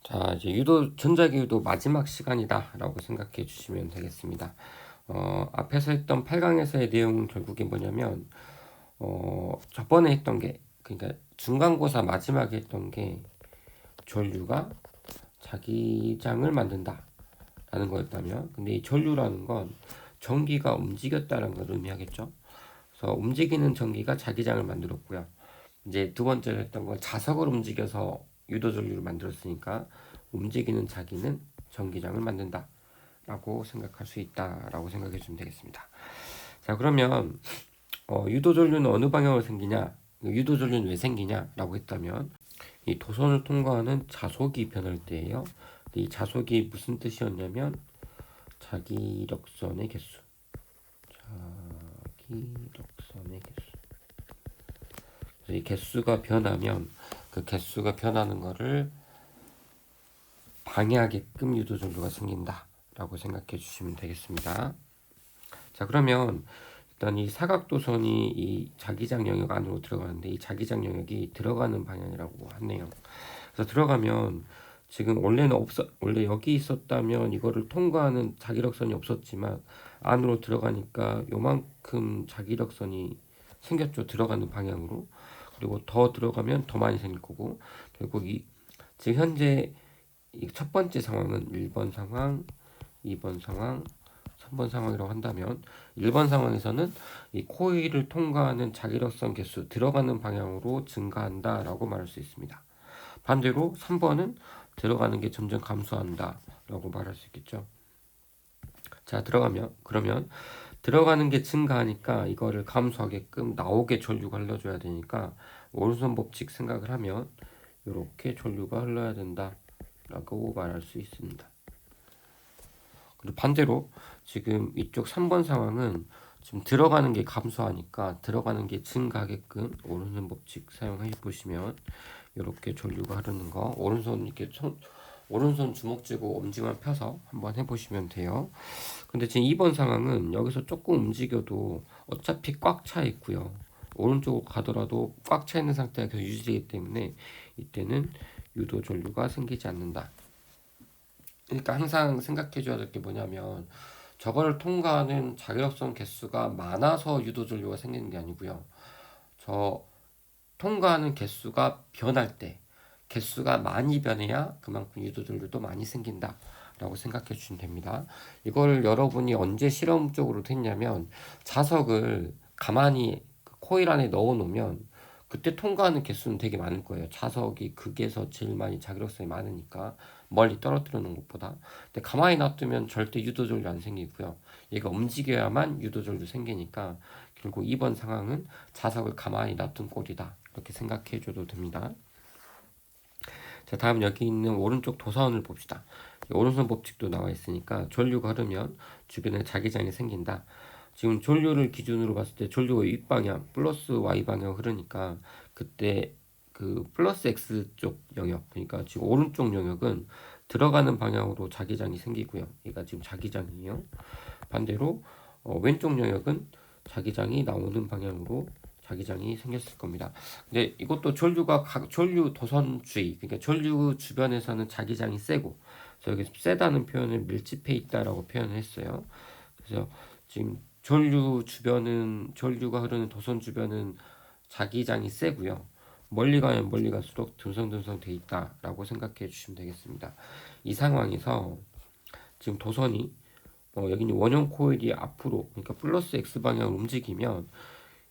자, 이제 전자기유도 마지막 시간이다라고 생각해 주시면 되겠습니다. 앞에서 했던 8강에서의 내용은 결국에 뭐냐면, 저번에 했던 게, 그러니까 중간고사 마지막에 했던 게 전류가 자기장을 만든다라는 거였다면, 근데 이 전류라는 건 전기가 움직였다는 걸 의미하겠죠. 그래서 움직이는 전기가 자기장을 만들었고요. 이제 두 번째로 했던 건 자석을 움직여서 유도전류를 만들었으니까 움직이는 자기는 전기장을 만든다 라고 생각할 수 있다라고 생각해 주면 되겠습니다. 자, 그러면 유도전류는 어느 방향으로 생기냐, 유도전류는 왜 생기냐 라고 했다면, 이 도선을 통과하는 자속이 변할 때예요. 이 자속이 무슨 뜻이었냐면 자기력선의 개수, 자기력선의 개수. 그래서 이 개수가 변하면 그 개수가 변하는 거를 방해하게끔 유도전류가 생긴다라고 생각해 주시면 되겠습니다. 자, 그러면 일단 이 사각도선이 이 자기장 영역 안으로 들어가는데, 이 자기장 영역이 들어가는 방향이라고 하네요. 그래서 들어가면 지금 원래 여기 있었다면 이거를 통과하는 자기력선이 없었지만 안으로 들어가니까 요만큼 자기력선이 생겼죠. 들어가는 방향으로. 그리고 더 들어가면 더 많이 생길 거고, 결국 지금 현재 이 첫 번째 상황은 1번 상황, 2번 상황, 3번 상황이라고 한다면, 1번 상황에서는 이 코일을 통과하는 자기력선 개수 들어가는 방향으로 증가한다라고 말할 수 있습니다. 반대로 3번은 들어가는 게 점점 감소한다라고 말할 수 있겠죠. 자, 그러면 들어가는 게 증가하니까 이거를 감소하게끔 나오게 전류가 흘러줘야 되니까 오른손 법칙 생각을 하면 이렇게 전류가 흘러야 된다라고 말할 수 있습니다. 그리고 반대로 지금 이쪽 3번 상황은 지금 들어가는 게 감소하니까 들어가는 게 증가하게끔 오른손 법칙 사용해 보시면 이렇게 전류가 흐르는 거, 오른손 주먹 쥐고 엄지만 펴서 한번 해보시면 돼요. 근데 지금 2번 상황은 여기서 조금 움직여도 어차피 꽉 차 있고요. 오른쪽으로 가더라도 꽉 차 있는 상태가 계속 유지되기 때문에 이때는 유도 전류가 생기지 않는다. 그러니까 항상 생각해 줘야 될 게 뭐냐면, 저거를 통과하는 자기력선 개수가 많아서 유도 전류가 생기는 게 아니고요. 저 통과하는 개수가 변할 때, 개수가 많이 변해야 그만큼 유도전류도 많이 생긴다 라고 생각해 주시면 됩니다. 이걸 여러분이 언제 실험적으로 했냐면, 자석을 가만히 그 코일 안에 넣어 놓으면 그때 통과하는 개수는 되게 많을 거예요. 자석이 극에서 제일 많이 자기력선이 많으니까, 멀리 떨어뜨려 놓은 것보다. 근데 가만히 놔두면 절대 유도전류 안 생기고요. 얘가 움직여야만 유도전류 생기니까 결국 2번 상황은 자석을 가만히 놔둔 꼴이다, 이렇게 생각해 줘도 됩니다. 자, 다음 여기 있는 오른쪽 도선을 봅시다. 오른손 법칙도 나와 있으니까 전류가 흐르면 주변에 자기장이 생긴다. 지금 전류를 기준으로 봤을 때 전류가 윗방향 플러스 y 방향 흐르니까 그때 그 플러스 x 쪽 영역, 그러니까 지금 오른쪽 영역은 들어가는 방향으로 자기장이 생기고요. 얘가 지금 자기장이에요. 반대로 왼쪽 영역은 자기장이 나오는 방향으로 자기장이 생겼을 겁니다. 근데 이것도 전류 도선주의, 그러니까 전류 주변에서는 자기장이 세고, 그래서 여기 세다는 표현을 밀집해 있다라고 표현을 했어요. 그래서 지금 전류가 흐르는 도선 주변은 자기장이 세고요. 멀리 가면 멀리 갈수록 듬성듬성 돼 있다라고 생각해 주시면 되겠습니다. 이 상황에서 지금 도선이 여기는 원형 코일이 앞으로, 그러니까 플러스 X 방향으로 움직이면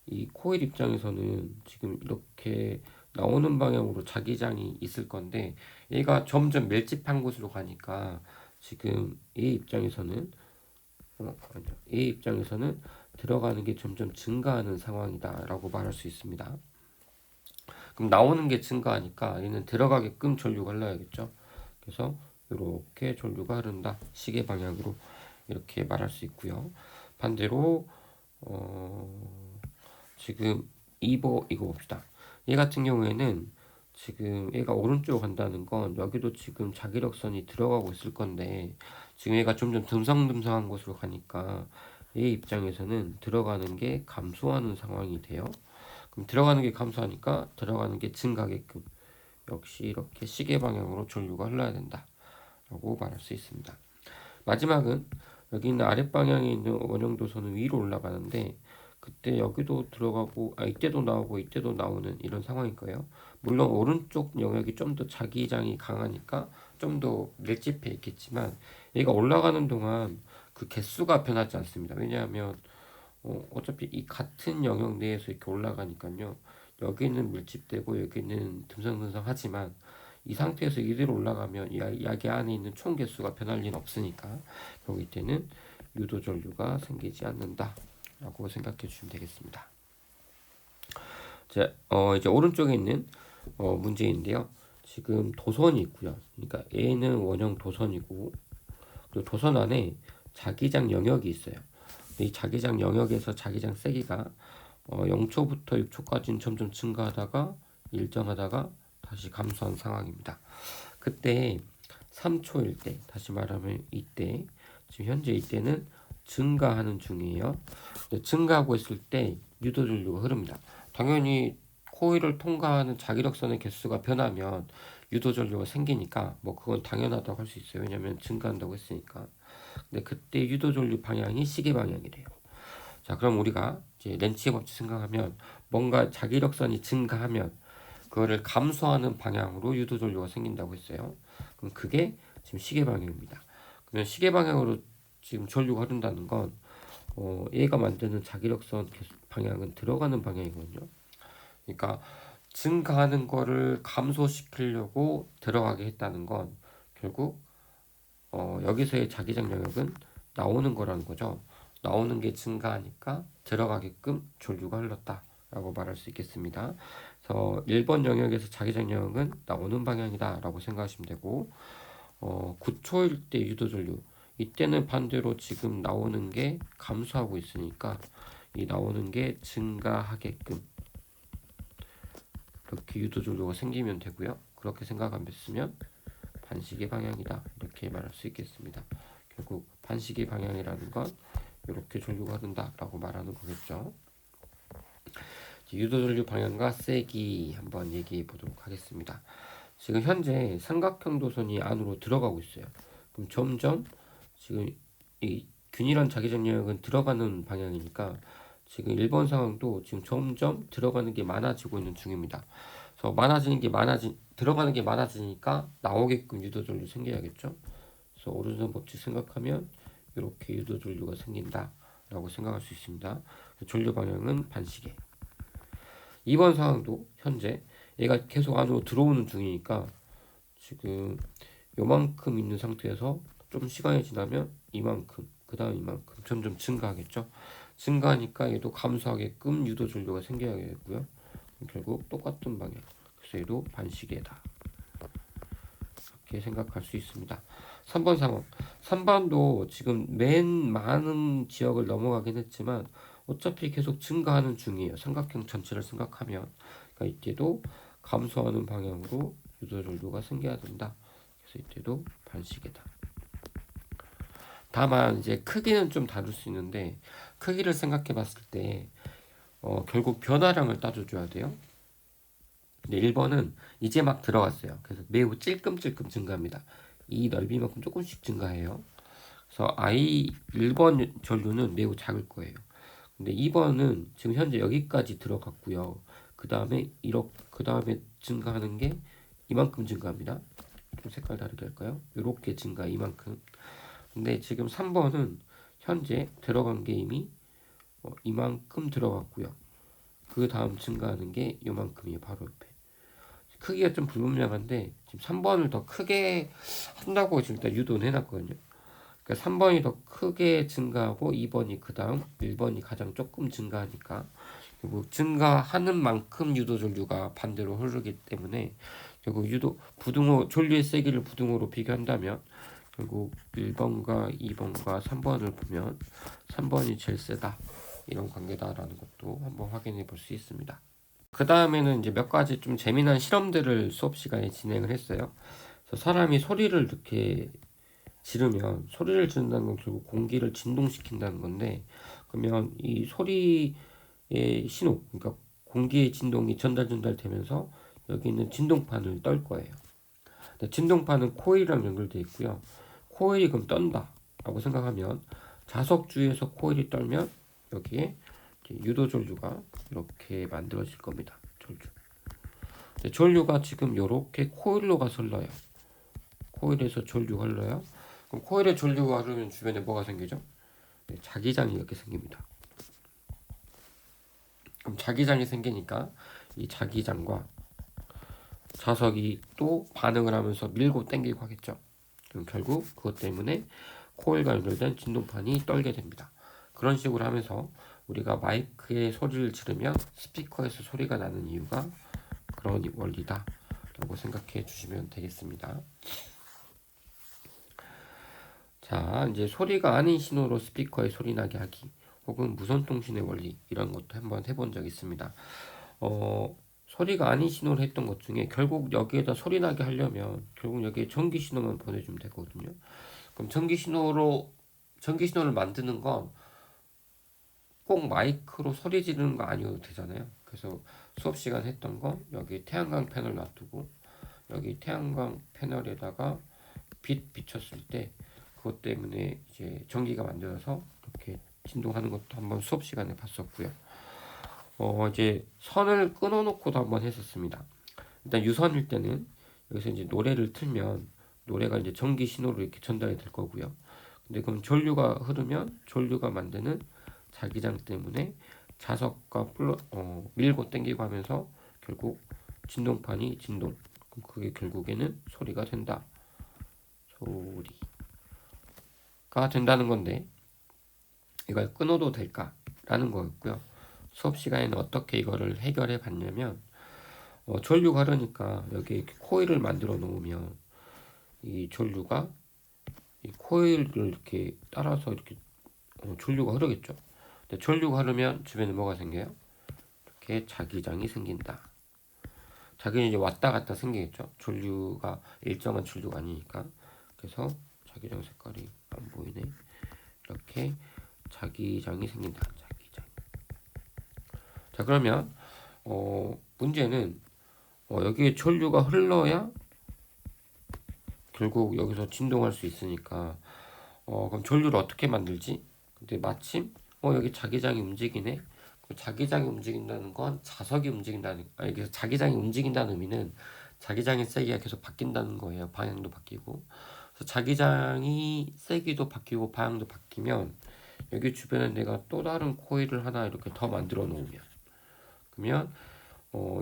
이 코일 입장에서는 지금 이렇게 나오는 방향으로 자기장이 있을 건데, 얘가 점점 밀집한 곳으로 가니까 지금 A 입장에서는 들어가는 게 점점 증가하는 상황이다라고 말할 수 있습니다. 그럼 나오는 게 증가하니까 얘는 들어가게끔 전류가 흘러야겠죠. 그래서 이렇게 전류가 흐른다, 시계 방향으로, 이렇게 말할 수 있고요. 반대로 지금 이거 봅시다. 얘 같은 경우에는 지금 얘가 오른쪽으로 간다는 건 여기도 지금 자기력선이 들어가고 있을 건데, 지금 얘가 점점 듬성듬성한 곳으로 가니까 얘 입장에서는 들어가는 게 감소하는 상황이 돼요. 그럼 들어가는 게 감소하니까 들어가는 게 증가하게끔 역시 이렇게 시계 방향으로 전류가 흘러야 된다라고 말할 수 있습니다. 마지막은 여기 있는 아랫방향에 있는 원형도선은 위로 올라가는데 그때 여기도 들어가고 이때도 나오고 이때도 나오는 이런 상황일 거예요. 물론 오른쪽 영역이 좀 더 자기장이 강하니까 좀 더 밀집해 있겠지만 얘가 올라가는 동안 그 개수가 변하지 않습니다. 왜냐하면 어차피 이 같은 영역 내에서 이렇게 올라가니까요. 여기는 밀집되고 여기는 듬성듬성하지만 이 상태에서 이대로 올라가면 약의 안에 있는 총 개수가 변할 리는 없으니까 여기 때는 유도전류가 생기지 않는다 라고 생각해 주시면 되겠습니다. 자, 이제 오른쪽에 있는 문제인데요. 지금 도선이 있고요. 그러니까 A는 원형 도선이고 그리고 도선 안에 자기장 영역이 있어요. 이 자기장 영역에서 자기장 세기가 0초부터 6초까지는 점점 증가하다가 일정하다가 다시 감소한 상황입니다. 그때 3초일 때, 다시 말하면 이때, 지금 현재 이때는 증가하는 중이에요. 증가하고 있을 때 유도전류가 흐릅니다. 당연히 코일을 통과하는 자기력선의 개수가 변하면 유도전류가 생기니까 뭐 그건 당연하다고 할 수 있어요. 왜냐면 증가한다고 했으니까. 근데 그때 유도전류 방향이 시계 방향이래요. 자, 그럼 우리가 이제 렌치의 법칙 생각하면 뭔가 자기력선이 증가하면 그거를 감소하는 방향으로 유도전류가 생긴다고 했어요. 그럼 그게 지금 시계 방향입니다. 그러면 시계 방향으로 지금 전류가 흐른다는 건 얘가 만드는 자기력선 방향은 들어가는 방향이거든요. 그러니까 증가하는 거를 감소시키려고 들어가게 했다는 건 결국 여기서의 자기장 영역은 나오는 거라는 거죠. 나오는 게 증가하니까 들어가게끔 전류가 흘렀다라고 말할 수 있겠습니다. 그래서 1번 영역에서 자기장 영역은 나오는 방향이다라고 생각하시면 되고 9초일 때 유도전류 이때는 반대로 지금 나오는 게 감소하고 있으니까 이 나오는 게 증가하게끔 이렇게 유도전류가 생기면 되고요. 그렇게 생각하면 반시계 방향이다 이렇게 말할 수 있겠습니다. 결국 반시계 방향이라는 건 이렇게 전류가 흐른다라고 말하는 거겠죠. 유도전류 방향과 세기 한번 얘기해 보도록 하겠습니다. 지금 현재 삼각형 도선이 안으로 들어가고 있어요. 그럼 점점 지금 이 균일한 자기장 영역은 들어가는 방향이니까 지금 1번 상황도 지금 점점 들어가는 게 많아지고 있는 중입니다. 그래서 들어가는 게 많아지니까 나오게끔 유도전류 생겨야겠죠. 그래서 오른손 법칙 생각하면 이렇게 유도전류가 생긴다라고 생각할 수 있습니다. 전류 방향은 반시계. 2번 상황도 현재 얘가 계속 안으로 들어오는 중이니까 지금 요만큼 있는 상태에서 좀 시간이 지나면 이만큼, 그 다음 이만큼 점점 증가하겠죠. 증가하니까 얘도 감소하게끔 유도전류가 생겨야겠고요. 결국 똑같은 방향. 그래서 얘도 반시계다. 이렇게 생각할 수 있습니다. 3번 상황. 3번도 지금 맨 많은 지역을 넘어가긴 했지만 어차피 계속 증가하는 중이에요. 삼각형 전체를 생각하면. 그러니까 이때도 감소하는 방향으로 유도전류가 생겨야 된다. 그래서 이때도 반시계다. 다만 이제 크기는 좀 다를 수 있는데 크기를 생각해 봤을 때 결국 변화량을 따져줘야 돼요. 근데 1번은 이제 막 들어갔어요. 그래서 매우 찔끔찔끔 증가합니다. 이 넓이만큼 조금씩 증가해요. 그래서 I 1번 전류는 매우 작을 거예요. 근데 2번은 지금 현재 여기까지 들어갔고요. 그 다음에 증가하는 게 이만큼 증가합니다. 좀 색깔 다르게 할까요? 이렇게 증가 이만큼. 근데 지금 3번은 현재 들어간 게 이미 이만큼 들어갔고요. 그 다음 증가하는 게 이만큼이에요. 바로 옆에. 크기가 좀 불분명한데 지금 3번을 더 크게 한다고 지금 일단 유도는 해놨거든요. 그러니까 3번이 더 크게 증가하고 2번이 그 다음 1번이 가장 조금 증가하니까 결국 증가하는 만큼 유도전류가 반대로 흐르기 때문에 결국 전류의 세기를 부등호로 비교한다면 결국 1번과 2번과 3번을 보면 3번이 제일 세다 이런 관계다라는 것도 한번 확인해 볼 수 있습니다. 그 다음에는 이제 몇 가지 좀 재미난 실험들을 수업 시간에 진행을 했어요. 그래서 사람이 소리를 이렇게 지르면 소리를 지른다는 건 결국 공기를 진동시킨다는 건데 그러면 이 소리의 신호 그러니까 공기의 진동이 전달되면서 여기 있는 진동판을 떨 거예요. 진동판은 코일이랑 연결되어 있고요. 코일이 그럼 떤다 라고 생각하면 자석 주위에서 코일이 떨면 여기에 유도 전류가 이렇게 만들어질 겁니다. 전류. 전류가 지금 이렇게 코일로 가서 흘러요. 코일에서 전류가 흘러요. 그럼 코일에 전류가 흐르면 주변에 뭐가 생기죠? 자기장이 이렇게 생깁니다. 그럼 자기장이 생기니까 이 자기장과 자석이 또 반응을 하면서 밀고 당기고 하겠죠. 그럼 결국 그것 때문에 코일과 연결된 진동판이 떨게 됩니다. 그런 식으로 하면서 우리가 마이크에 소리를 지르면 스피커에서 소리가 나는 이유가 그런 원리다 라고 생각해 주시면 되겠습니다. 자, 이제 소리가 아닌 신호로 스피커에 소리 나게 하기 혹은 무선 통신의 원리 이런 것도 한번 해본 적 있습니다. 소리가 아닌 신호를 했던 것 중에 결국 여기에다 소리 나게 하려면 결국 여기에 전기 신호만 보내주면 되거든요. 그럼 전기 신호를 만드는 건 꼭 마이크로 소리 지르는 거 아니어도 되잖아요. 그래서 수업 시간 했던 건 여기 태양광 패널 놔두고 여기 태양광 패널에다가 빛 비쳤을 때 그것 때문에 이제 전기가 만들어서 이렇게 진동하는 것도 한번 수업 시간에 봤었고요. 이제 선을 끊어놓고도 한번 했었습니다. 일단 유선일 때는 여기서 이제 노래를 틀면 노래가 이제 전기 신호로 이렇게 전달이 될 거고요. 근데 그럼 전류가 흐르면 전류가 만드는 자기장 때문에 자석과 밀고 당기고 하면서 결국 진동판이 진동. 그럼 그게 결국에는 소리가 된다. 소리가 된다는 건데 이걸 끊어도 될까라는 거였고요. 수업 시간에는 어떻게 이거를 해결해 봤냐면 전류가 흐르니까 여기 이렇게 코일을 만들어 놓으면 이 전류가 이 코일을 이렇게 따라서 이렇게 전류가 흐르겠죠. 근데 전류가 흐르면 주변에 뭐가 생겨요? 이렇게 자기장이 생긴다. 자기는 이제 왔다 갔다 생기겠죠. 전류가 일정한 전류가 아니니까. 그래서 자기장 색깔이 안 보이네. 이렇게 자기장이 생긴다. 자기장. 자, 그러면 문제는 여기에 전류가 흘러야 결국 여기서 진동할 수 있으니까 그럼 전류를 어떻게 만들지? 근데 마침 여기 자기장이 움직이네. 자기장이 움직인다는 건 자석이 움직인다는 여기서 자기장이 움직인다는 의미는 자기장의 세기가 계속 바뀐다는 거예요. 방향도 바뀌고. 그래서 자기장이 세기도 바뀌고 방향도 바뀌면 여기 주변에 내가 또 다른 코일을 하나 이렇게 더 만들어 놓으면 그러면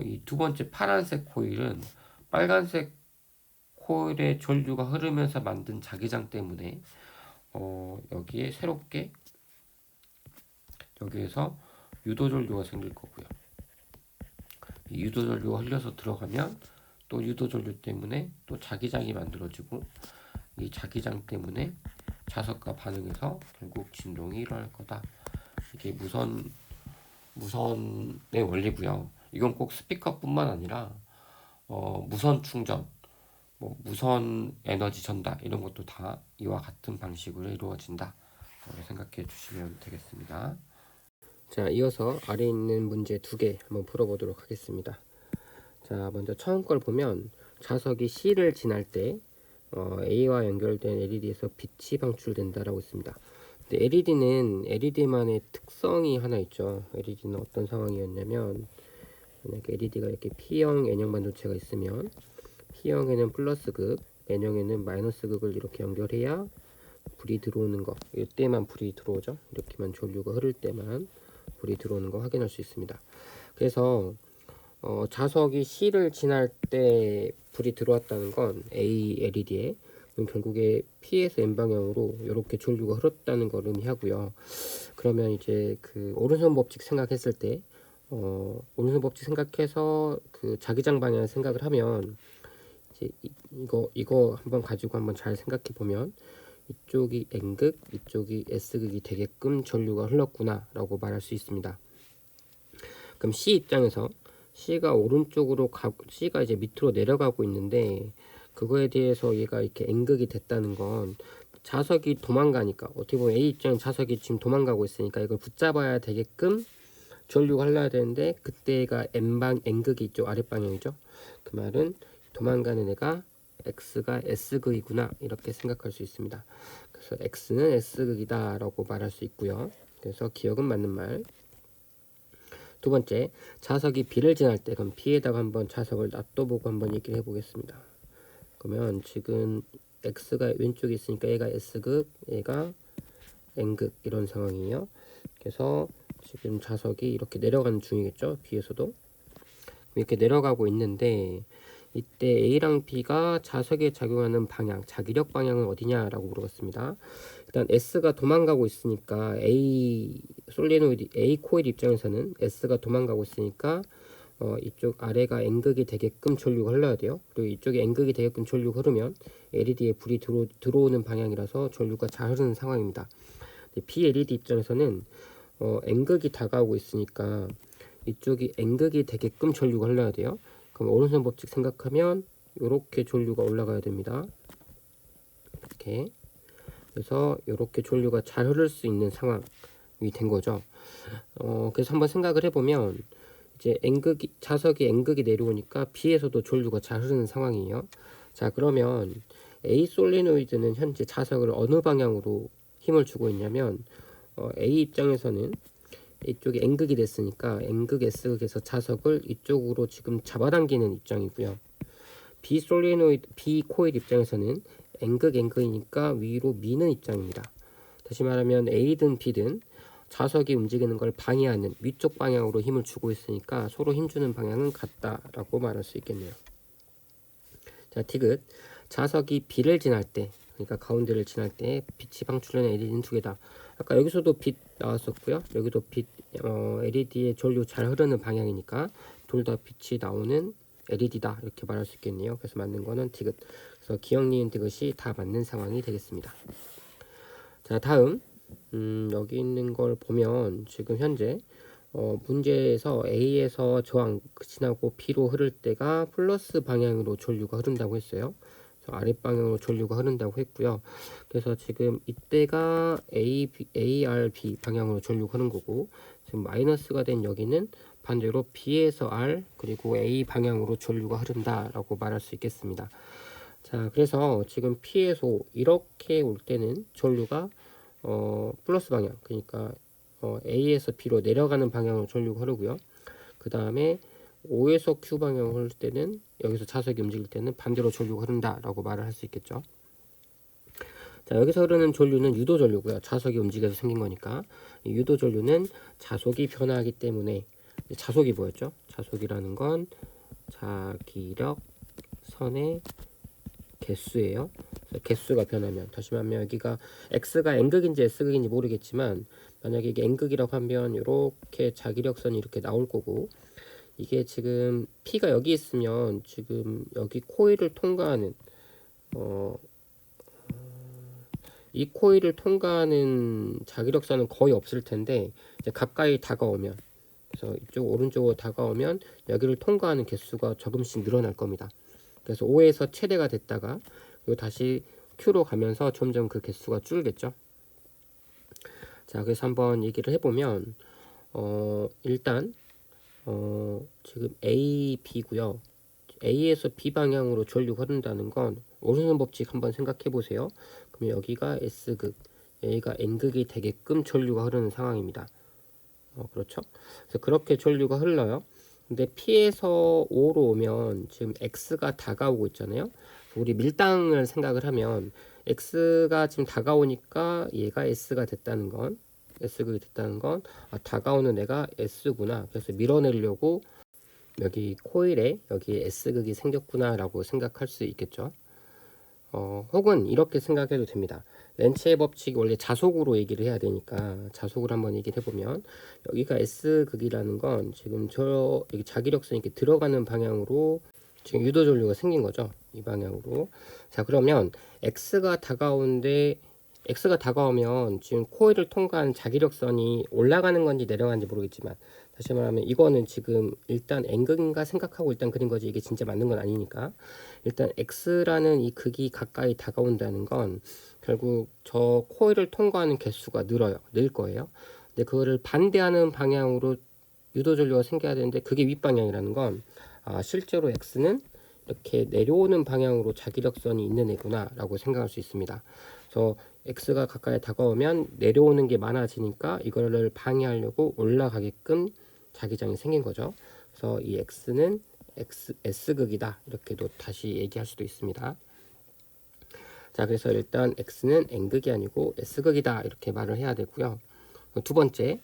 이 두 번째 파란색 코일은 빨간색 코일의 전류가 흐르면서 만든 자기장 때문에 여기에 새롭게 여기에서 유도전류가 생길 거고요. 이 유도전류가 흘려서 들어가면 또 유도전류 때문에 또 자기장이 만들어지고 이 자기장 때문에 자석과 반응해서 결국 진동이 일어날 거다. 이게 무선의 원리고요. 이건 꼭 스피커뿐만 아니라 무선 충전, 무선 에너지 전달 이런 것도 다 이와 같은 방식으로 이루어진다. 생각해 주시면 되겠습니다. 자, 이어서 아래에 있는 문제 2개 한번 풀어보도록 하겠습니다. 자, 먼저 처음 걸 보면 자석이 C를 지날 때 A와 연결된 LED에서 빛이 방출된다라고 있습니다. 근데 LED는 LED만의 특성이 하나 있죠. LED는 어떤 상황이었냐면 만약에 LED가 이렇게 P형 N형 반도체가 있으면 P형에는 플러스극, N형에는 마이너스극을 이렇게 연결해야 불이 들어오는 거. 이때만 불이 들어오죠. 이렇게만 전류가 흐를 때만 불이 들어오는 거 확인할 수 있습니다. 그래서 자석이 C를 지날 때 불이 들어왔다는 건 A LED에 결국에 P에서 N 방향으로 이렇게 전류가 흘렀다는 걸 의미하고요. 그러면 이제 그 오른손 법칙 생각했을 때 오른손 법칙 생각해서 그 자기장 방향을 생각을 하면 이제 이거 한번 가지고 한번 잘 생각해 보면 이쪽이 N극, 이쪽이 S극이 되게끔 전류가 흘렀구나 라고 말할 수 있습니다. 그럼 C 입장에서 C가 오른쪽으로 C가 이제 밑으로 내려가고 있는데 그거에 대해서 얘가 이렇게 N극이 됐다는 건 자석이 도망가니까 어떻게 보면 A 입장은 자석이 지금 도망가고 있으니까 이걸 붙잡아야 되게끔 전류가 흘러야 되는데 그때가 n극이 이쪽 아랫방향이죠. 그 말은 도망가는 애가 x가 s극이구나 이렇게 생각할 수 있습니다. 그래서 x는 s극이다 라고 말할 수 있고요. 그래서 기억은 맞는 말. 두 번째, 자석이 B를 지날 때 그럼 B에다가 한번 자석을 놔둬보고 한번 얘기를 해보겠습니다. 그러면 지금 x가 왼쪽에 있으니까 얘가 s극, 얘가 n극 이런 상황이에요. 그래서 지금 자석이 이렇게 내려가는 중이겠죠. B에서도 이렇게 내려가고 있는데 이때 A랑 B가 자석에 작용하는 방향, 자기력 방향은 어디냐라고 물어봤습니다. 일단 S가 도망가고 있으니까 A 코일 입장에서는 S가 도망가고 있으니까 이쪽 아래가 N극이 되게끔 전류가 흘러야 돼요. 그리고 이쪽에 N극이 되게끔 전류가 흐르면 LED에 불이 들어오는 방향이라서 전류가 잘 흐르는 상황입니다. BLED 입장에서는 N극이 다가오고 있으니까 이쪽이 N극이 되게끔 전류가 흘러야 돼요. 그럼 오른손 법칙 생각하면 이렇게 전류가 올라가야 됩니다. 이렇게. 그래서 이렇게 전류가 잘 흐를 수 있는 상황이 된 거죠. 그래서 한번 생각을 해보면 이제 자석이 N극이 내려오니까 B에서도 전류가 잘 흐르는 상황이에요. 자, 그러면 A 솔리노이드는 현재 자석을 어느 방향으로 힘을 주고 있냐면 A 입장에서는 이쪽이 N극이 됐으니까 N극 S극에서 자석을 이쪽으로 지금 잡아당기는 입장이고요. B 코일 입장에서는 N극이니까 위로 미는 입장입니다. 다시 말하면 A든 B든 자석이 움직이는 걸 방해하는 위쪽 방향으로 힘을 주고 있으니까 서로 힘주는 방향은 같다라고 말할 수 있겠네요. 자, 디귿. 자석이 B를 지날 때, 그러니까 가운데를 지날 때 빛이 방출되는 LED는 두 개다. 아까 여기서도 빛 나왔었고요. 여기도 빛, LED의 전류 잘 흐르는 방향이니까 둘 다 빛이 나오는 LED다 이렇게 말할 수 있겠네요. 그래서 맞는 거는 디귿. 그래서 기억, 니은, 디귿이 다 맞는 상황이 되겠습니다. 자, 다음 여기 있는 걸 보면 지금 현재 문제에서 A에서 저항 지나고 B로 흐를 때가 플러스 방향으로 전류가 흐른다고 했어요. 그래서 아랫방향으로 전류가 흐른다고 했고요. 그래서 지금 이때가 ARB 방향으로 전류가 흐른 거고 지금 마이너스가 된 여기는 반대로 B에서 R 그리고 A 방향으로 전류가 흐른다라고 말할 수 있겠습니다. 자, 그래서 지금 P에서 이렇게 올 때는 전류가 플러스 방향, 그러니까 A에서 B로 내려가는 방향으로 전류가 흐르고요. 그 다음에 O에서 Q 방향으로 흐를 때는 여기서 자석이 움직일 때는 반대로 전류가 흐른다라고 말을 할 수 있겠죠. 자, 여기서 흐르는 전류는 유도 전류고요. 자석이 움직여서 생긴 거니까. 이 유도 전류는 자속이 변화하기 때문에 자속이 뭐였죠? 자속이라는 건 자기력 선의 개수예요. 개수가 변하면, 다시 말하면 여기가 x가 n극인지 s극인지 모르겠지만 만약에 이게 n극이라고 하면 이렇게 자기력선이 이렇게 나올 거고, 이게 지금 P가 여기 있으면 지금 여기 코일을 통과하는 이 코일을 통과하는 자기력선은 거의 없을 텐데 이제 가까이 다가오면, 그래서 이쪽 오른쪽으로 다가오면 여기를 통과하는 개수가 조금씩 늘어날 겁니다. 그래서 5에서 최대가 됐다가 그리고 다시 Q로 가면서 점점 그 개수가 줄겠죠. 자, 그래서 한번 얘기를 해보면 일단 지금 A, B고요. A에서 B 방향으로 전류가 흐른다는 건 오른손 법칙 한번 생각해 보세요. 그럼 여기가 S극, 여기가 N극이 되게끔 전류가 흐르는 상황입니다. 그렇죠? 그래서 그렇게 전류가 흘러요. 근데 P에서 O로 오면 지금 X가 다가오고 있잖아요. 우리 밀당을 생각을 하면 X가 지금 다가오니까 얘가 S가 됐다는 건, S극이 됐다는 건 다가오는 애가 S구나. 그래서 밀어내려고 여기 코일에 여기 S극이 생겼구나 라고 생각할 수 있겠죠. 혹은 이렇게 생각해도 됩니다. 렌츠의 법칙이 원래 자속으로 얘기를 해야 되니까 자속으로 한번 얘기를 해보면 여기가 S극이라는 건 지금 여기 자기력선이 이렇게 들어가는 방향으로 지금 유도 전류가 생긴 거죠. 이 방향으로. 자, 그러면 X가 다가오면 지금 코일을 통과한 자기력선이 올라가는 건지 내려가는지 모르겠지만, 다시 말하면 이거는 지금 일단 N극인가 생각하고 일단 그린 거지 이게 진짜 맞는 건 아니니까, 일단 X라는 이 극이 가까이 다가온다는 건 결국 저 코일을 통과하는 개수가 늘 거예요. 근데 그거를 반대하는 방향으로 유도전류가 생겨야 되는데 그게 윗방향이라는 건 실제로 X는 이렇게 내려오는 방향으로 자기력선이 있는 애구나 라고 생각할 수 있습니다. 그래서 X가 가까이 다가오면 내려오는 게 많아지니까 이거를 방해하려고 올라가게끔 자기장이 생긴 거죠. 그래서 이 X는 S극이다 이렇게도 다시 얘기할 수도 있습니다. 자, 그래서 일단 X는 N극이 아니고 S극이다 이렇게 말을 해야 되고요. 두 번째,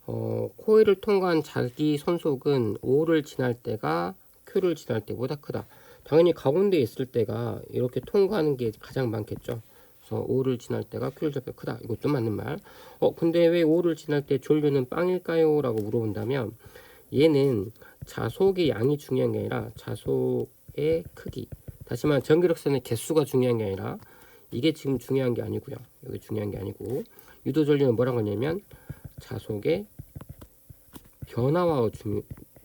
코일을 통과한 자기 손속은 O를 지날 때가 Q를 지날 때보다 크다. 당연히 가운데 있을 때가 이렇게 통과하는 게 가장 많겠죠. 그래서 O를 지날 때가 Q를 지날 때 크다. 이것도 맞는 말. 근데 왜 O를 지날 때 전류는 빵일까요? 라고 물어본다면 얘는 자속의 양이 중요한 게 아니라 자속의 크기. 다시 말해 전기력선의 개수가 중요한 게 아니라 이게 지금 중요한 게 아니고요. 여기 중요한 게 아니고 유도전류는 뭐라고 하냐면 자속의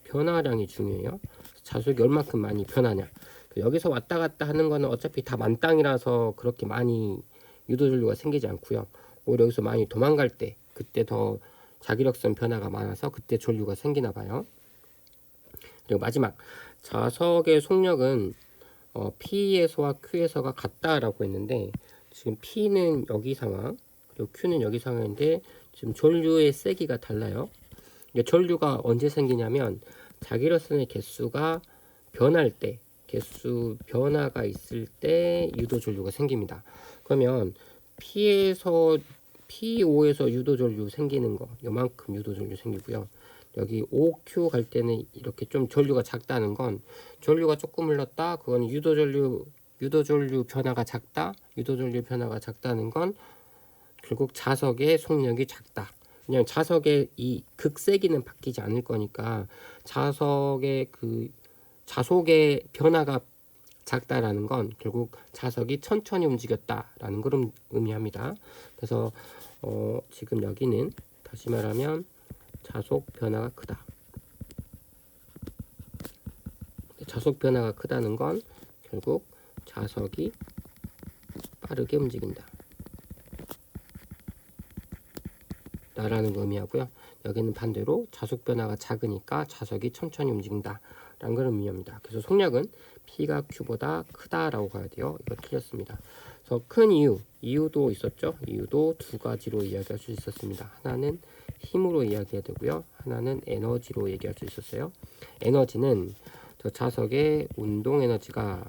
변화량이 중요해요. 자속이 얼마큼 많이 변하냐. 여기서 왔다 갔다 하는 거는 어차피 다 만땅이라서 그렇게 많이 유도전류가 생기지 않고요. 오히려 여기서 많이 도망갈 때 그때 더 자기력선 변화가 많아서 그때 전류가 생기나 봐요. 그리고 마지막 자석의 속력은 P에서와 Q에서가 같다라고 했는데 지금 P는 여기 상황 그리고 Q는 여기 상황인데 지금 전류의 세기가 달라요. 전류가 언제 생기냐면 자기력선의 개수가 변할 때 개수 변화가 있을 때 유도전류가 생깁니다. 그러면 P5에서 유도전류 생기는 거 요만큼 유도전류 생기고요. 여기 OQ 갈 때는 이렇게 좀 전류가 작다는 건 전류가 조금 흘렀다 그건 유도전류 변화가 작다 유도전류 변화가 작다는 건 결국 자석의 속력이 작다. 그냥 자석의 이 극세기는 바뀌지 않을 거니까 자석의 자속의 변화가 작다라는 건 결국 자석이 천천히 움직였다라는 걸 의미합니다. 그래서 지금 여기는 다시 말하면 자속 변화가 크다. 자속 변화가 크다는 건 결국 자석이 빠르게 움직인다. 라는 의미하고요. 여기는 반대로 자속 변화가 작으니까 자석이 천천히 움직인다. 라는 걸 의미합니다. 그래서 속력은 P가 Q보다 크다라고 가야 돼요. 이거 틀렸습니다. 그래서 큰 이유도 있었죠. 이유도 두 가지로 이야기할 수 있었습니다. 하나는 힘으로 이야기해야 되고요. 하나는 에너지로 얘기할 수 있었어요. 에너지는 저 자석의 운동 에너지가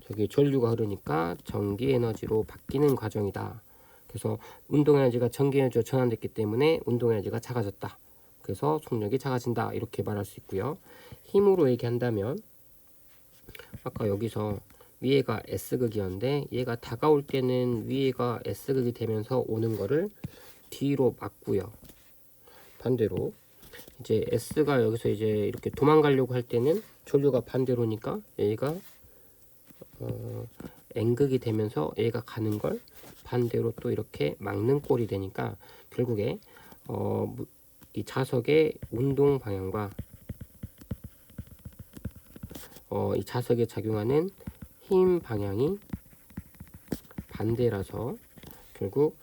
저기 전류가 흐르니까 전기 에너지로 바뀌는 과정이다. 그래서 운동 에너지가 전기 에너지로 전환됐기 때문에 운동 에너지가 작아졌다. 그래서 속력이 작아진다. 이렇게 말할 수 있고요. 힘으로 얘기한다면 아까 여기서 위에가 S극이었는데 얘가 다가올 때는 위에가 S극이 되면서 오는 거를 뒤로 막고요. 반대로 이제 S가 여기서 이제 이렇게 도망가려고 할 때는 전류가 반대로니까 얘가 N극이 되면서 얘가 가는 걸 반대로 또 이렇게 막는 꼴이 되니까 결국에 이 자석의 운동 방향과 이 자석에 작용하는 힘 방향이 반대라서 결국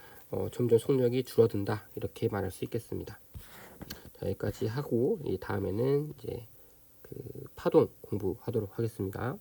점점 속력이 줄어든다 이렇게 말할 수 있겠습니다. 자, 여기까지 하고 이 다음에는 이제 파동 공부하도록 하겠습니다.